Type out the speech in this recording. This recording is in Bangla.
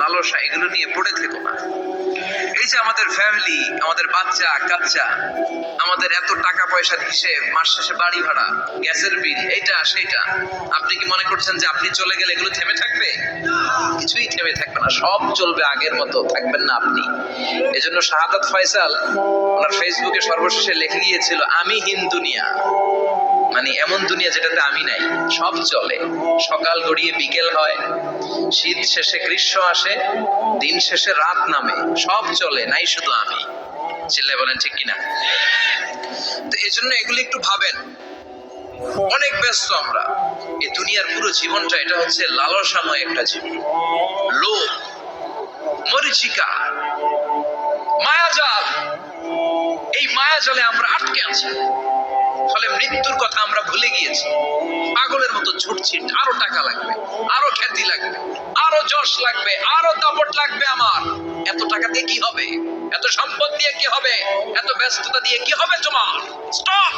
লালসা, এগুলো নিয়ে পড়ে থেকো না। এই যে আমাদের ফ্যামিলি, আমাদের বাচ্চা কাচ্চা, আমাদের এত টাকা পয়সার হিসেব, মাস শেষে বাড়ি ভাড়া, গ্যাসের বিল, এইটা সেইটা, আপনি কি মনে করছেন যে আপনি চলে গেলে এগুলো থেমে থাকবে? কিছুই থেমে থাকবে না, সব চলবে আগের মতো, থাকবেন না আপনি। এজন্য শাহাদাত ফয়সাল ওনার ফেসবুকে সর্বশেষে লিখে গিয়েছিল, আমি হীন দুনিয়া, মানে এমন দুনিয়া যেটাতে আমি নাই, সব চলে, সকাল গড়িয়ে বিকেল হয়, শীত শেষে গ্রীষ্ম আসে, দিন শেষে রাত নামে, সব চলে, নাই শুধু আমি। চিল্লায় বলেন ঠিক কিনা? তো এই জন্য এগুলি একটু ভাবেন। অনেক ব্যস্ত আমরা, এই দুনিয়ার পুরো জীবনটা এটা হচ্ছে লালসাময় একটা জীবন, লোভ, মরিচিকা, মায়াজাল। এই মায়াজালে আমরা আটকে আছি, ফলে মৃত্যুর কথা আমরা ভুলে গিয়েছি, পাগলের মতো ছুটছি। আরো টাকা লাগবে, আরো খ্যাতি লাগবে, আরো যশ লাগবে, আরো দাপট লাগবে আমার। এত টাকা দিয়ে কি হবে? এত সম্পদ দিয়ে কি হবে? এত ব্যস্ততা দিয়ে কি হবে তোমার? স্টপ!